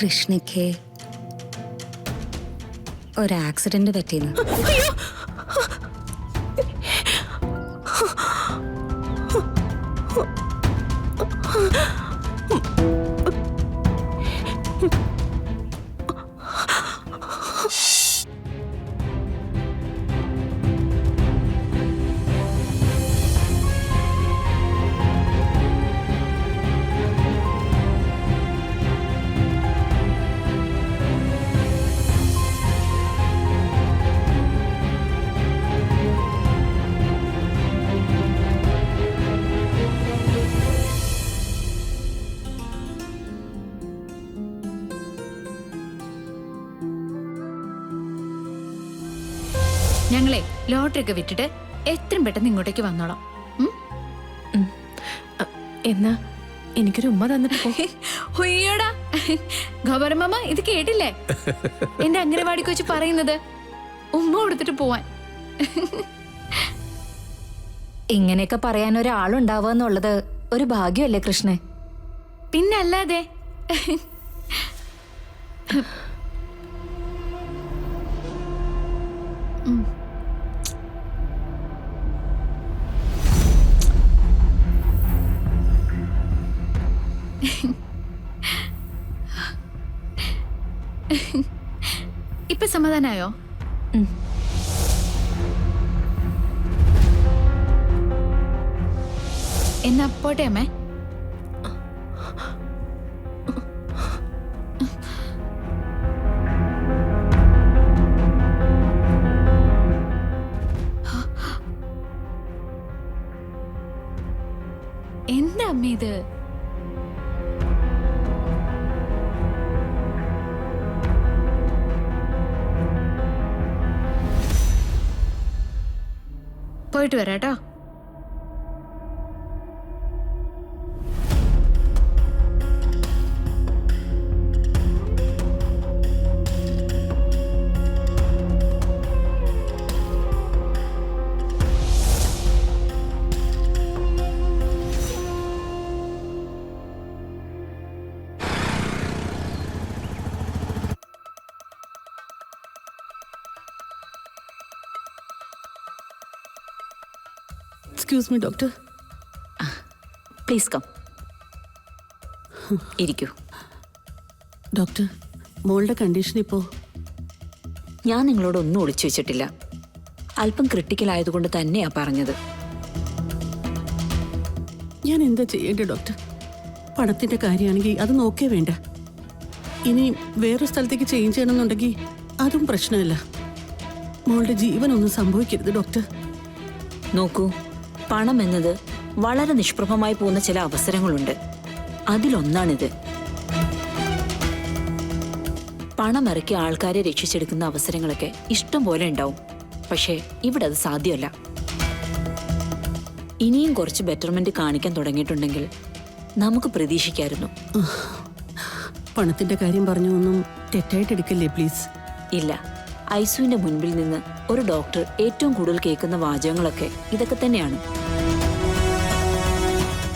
കൃഷ്ണയ്ക്ക് ഒരു ആക്സിഡന്റ് പറ്റിയെന്ന്. ഞങ്ങളെ ലോട്ടറി ഒക്കെ വിട്ടിട്ട് എത്രയും പെട്ടെന്ന് ഇങ്ങോട്ടേക്ക് വന്നോളാം. എന്നാ എനിക്കൊരു ഉമ്മ തന്നിട്ട് ഹൊയ്യോടാ ഗോപരമ്മ, ഇത് കേട്ടില്ലേ എന്റെ അംഗനവാടി കൊച്ചു പറയുന്നത്? ഉമ്മ കൊടുത്തിട്ട് പോവാൻ. ഇങ്ങനെയൊക്കെ പറയാൻ ഒരാളുണ്ടാവുക എന്നുള്ളത് ഒരു ഭാഗ്യമല്ലേ കൃഷ്ണേ? പിന്നല്ലാതെ. ഇപ്പൊ സമാധാനായോ? എന്നാ പോട്ടെ അമ്മേ. എന്താ അമ്മ ഇത്? പോയിട്ട് വരാട്ടോ. Excuse me doctor. Please come, ഇരിക്കൂ. ഡോക്ടർ, മോളുടെ കണ്ടീഷൻ ഇപ്പോ? ഞാൻ നിങ്ങളോട് ഒന്നും ഒളിച്ചു വെച്ചിട്ടില്ല. അല്പം ക്രിട്ടിക്കൽ ആയതുകൊണ്ട് തന്നെയാ പറഞ്ഞത്. ഞാൻ എന്താ ചെയ്യേണ്ടത് ഡോക്ടർ? പണത്തിന്റെ കാര്യമാണെങ്കിൽ അത് നോക്കേ വേണ്ട. ഇനി വേറൊരു സ്ഥലത്തേക്ക് ചേഞ്ച് ചെയ്യണമെന്നുണ്ടെങ്കിൽ അതും പ്രശ്നമല്ല. മോളുടെ ജീവനൊന്നും സംഭവിക്കരുത് ഡോക്ടർ. നോക്കൂ, പണം എന്നത് വളരെ നിഷ്പ്രഭമായി പോകുന്ന ചില അവസരങ്ങളുണ്ട്. അതിലൊന്നാണിത്. പണം ഇറക്കി ആൾക്കാരെ രക്ഷിച്ചെടുക്കുന്ന അവസരങ്ങളൊക്കെ ഇഷ്ടം പോലെ ഉണ്ടാവും. പക്ഷേ ഇവിടെ അത് സാധ്യമല്ല. ഇനിയും കുറച്ച് ബെറ്റർമെന്റ് കാണിക്കാൻ തുടങ്ങിയിട്ടുണ്ടെങ്കിൽ നമുക്ക് പ്രതീക്ഷിക്കായിരുന്നു. പണത്തിന്റെ കാര്യം പറഞ്ഞു ഒന്നും തെറ്റായിട്ട് എടുക്കല്ലേ പ്ലീസ്. ഇല്ല, ഐസുവിന്റെ മുൻപിൽ നിന്ന് ഒരു ഡോക്ടർ ഏറ്റവും കൂടുതൽ കേൾക്കുന്ന വാചകങ്ങളൊക്കെ ഇതൊക്കെ തന്നെയാണ്.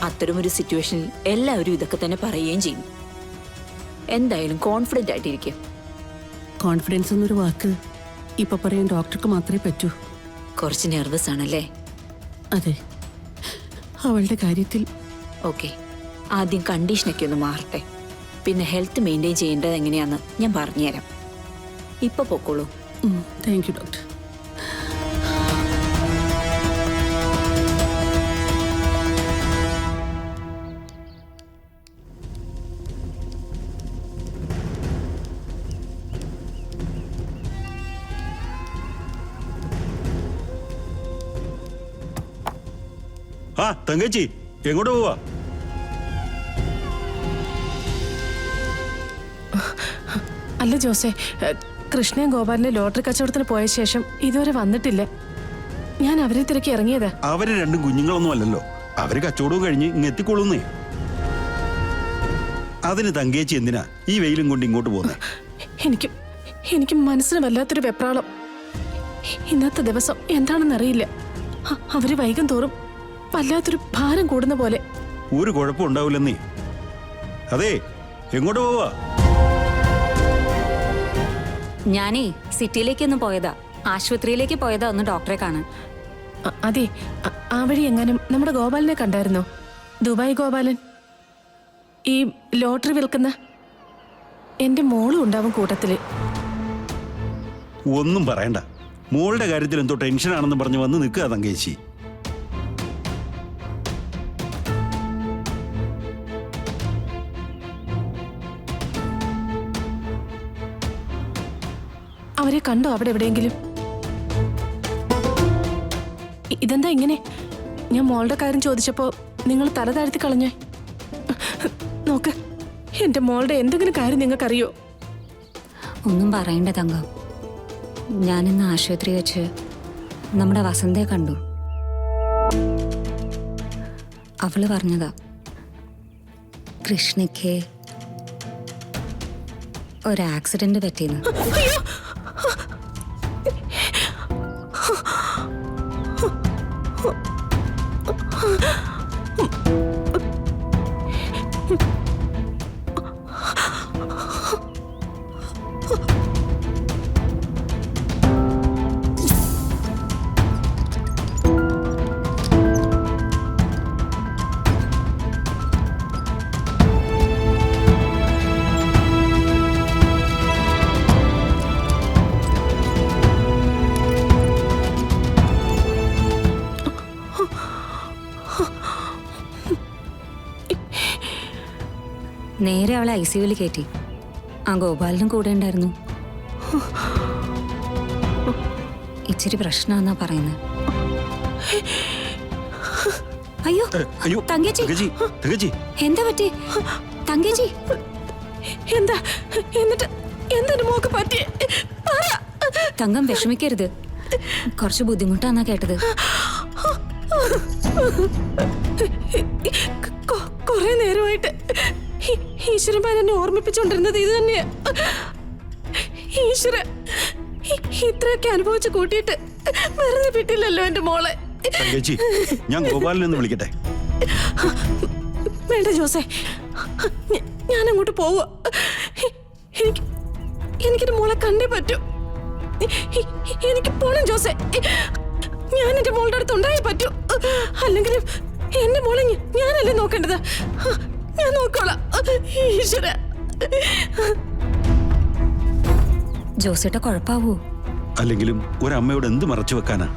അത്തരമൊരു സിറ്റുവേഷനിൽ എല്ലാവരും ഇതൊക്കെ തന്നെ പറയുകയും ചെയ്യും. എന്തായാലും കോൺഫിഡന്റ് ആയിട്ടിരിക്കും. കോൺഫിഡൻസ് എന്നൊരു വാക്ക് ഇപ്പൊ പറയാൻ ഡോക്ടർക്ക് മാത്രമേ പറ്റൂ. കുറച്ച് നെർവസ് ആണല്ലേ? അതെ, അവളുടെ കാര്യത്തിൽ. ഓക്കെ, ആദ്യം കണ്ടീഷനൊക്കെ ഒന്ന് മാറട്ടെ, പിന്നെ ഹെൽത്ത് മെയിൻറ്റെയിൻ ചെയ്യേണ്ടത് എങ്ങനെയാന്ന് ഞാൻ പറഞ്ഞുതരാം. ഇപ്പൊ പൊക്കോളൂ. Thank you doctor. ആ തങ്കച്ചി, എങ്ങോട്ട് പോവാ? അല്ല ജോസേ, കൃഷ്ണയും ഗോപാലിന്റെ ലോട്ടറി കച്ചവടത്തിന് പോയ ശേഷം ഇതുവരെ വന്നിട്ടില്ല. ഞാൻ അവരെ തിരക്കി ഇറങ്ങിയതാ. അവര് രണ്ടും കുഞ്ഞുങ്ങളൊന്നും അല്ലല്ലോ. അവര് കച്ചവടവും കഴിഞ്ഞ് ഇങ്ങ് എത്തിക്കൊള്ളുന്നേ. അതിന് തങ്കേച്ചി എന്തിനാ ഈ വെയിലും കൊണ്ട് ഇങ്ങോട്ട് പോകുന്നത്? എനിക്ക് മനസ്സിന് വല്ലാത്തൊരു വെപ്രാളം. ഇന്നത്തെ ദിവസം എന്താണെന്നറിയില്ല. അവര് വൈകും തോറും വല്ലാത്തൊരു ഭാരം കൂടുന്ന പോലെ. ഒരു കുഴപ്പം ഉണ്ടാവില്ലെന്നേ. അതെ, എങ്ങോട്ട് പോവാ? ഞാനേ സിറ്റിയിലേക്കൊന്ന് പോയതാ, ആശുപത്രിയിലേക്ക് പോയതാ ഒന്ന് ഡോക്ടറെ കാണാൻ. അതെ, ആ വഴി എങ്ങാനും നമ്മുടെ ഗോപാലനെ കണ്ടായിരുന്നോ? ദുബായ് ഗോപാലൻ, ഈ ലോട്ടറി വിൽക്കുന്ന. എന്റെ മോളും ഉണ്ടാവും കൂട്ടത്തില്. ഒന്നും പറയണ്ട, മോളുടെ കാര്യത്തിൽ എന്തോ ടെൻഷനാണെന്ന് പറഞ്ഞ് വന്ന് നിൽക്കുക തങ്കേച്ചി. അവരെ കണ്ടോ അവിടെ എവിടെയെങ്കിലും? ഇതെന്താ ഇങ്ങനെ? ഞാൻ മോളുടെ കാര്യം ചോദിച്ചപ്പോ നിങ്ങൾ തല താഴ്ത്തി കളഞ്ഞേ. നോക്ക്, എന്റെ മോളുടെ എന്തെങ്കിലും കാര്യം നിങ്ങൾക്കറിയോ? ഒന്നും പറയണ്ട തങ്കം. ഞാനിന്ന് ആശുപത്രി വെച്ച് നമ്മുടെ വസന്തയെ കണ്ടു. അവള് പറഞ്ഞതാ കൃഷ്ണയ്ക്ക് ഒരു ആക്സിഡന്റ് പറ്റിയെന്ന്. നേരെ അവളെ ICUവിൽ കയറ്റി. ആ ഗോപാലനും കൂടെ ഉണ്ടായിരുന്നു. ഇച്ചിരി പ്രശ്നമാന്നാ പറയുന്നത്. അയ്യോ അയ്യോ തങ്കേച്ചി, തങ്കേച്ചി, തങ്കേച്ചി. എന്താ പറ്റി തങ്കേച്ചി? എന്താ എന്നിട്ട് എന്തെന്റെ മോക്ക് പറ്റി? തങ്കം വിഷമിക്കരുത്, കുറച്ച് ബുദ്ധിമുട്ടാന്നാ കേട്ടത്. കുറെ നേരമായിട്ട് ഈശ്വരന്മാർ എന്നെ ഓർമ്മിപ്പിച്ചോണ്ടിരുന്നത് ഇത് തന്നെയാ. ഈശ്വര, ഇത്രയൊക്കെ അനുഭവിച്ച് കൂട്ടിയിട്ട് വെറുതെ വിട്ടില്ലല്ലോ എന്റെ മോളെ. തങ്കേച്ചി, ഞാൻ ഗോപാലിനെ ഒന്ന് വിളിക്കട്ടെ? വേണ്ട ജോസേ, ഞാൻ അങ്ങോട്ട് പോവുക. എനിക്കെന്റെ മോളെ കണ്ടേ പറ്റൂ. എനിക്ക് പോണം ജോസേ. ഞാൻ എന്റെ മോളുടെ അടുത്ത് ഉണ്ടായേ പറ്റൂ. അല്ലെങ്കിൽ എന്റെ മോളെ ഞാനല്ലേ നോക്കേണ്ടത്? ഞാൻ നോക്കോളാം. ഈശ്വര, ജോസേട്ട കുഴപ്പാവൂ? അല്ലെങ്കിലും ഒരമ്മയോട് എന്ത് മറച്ചു വെക്കാനാ?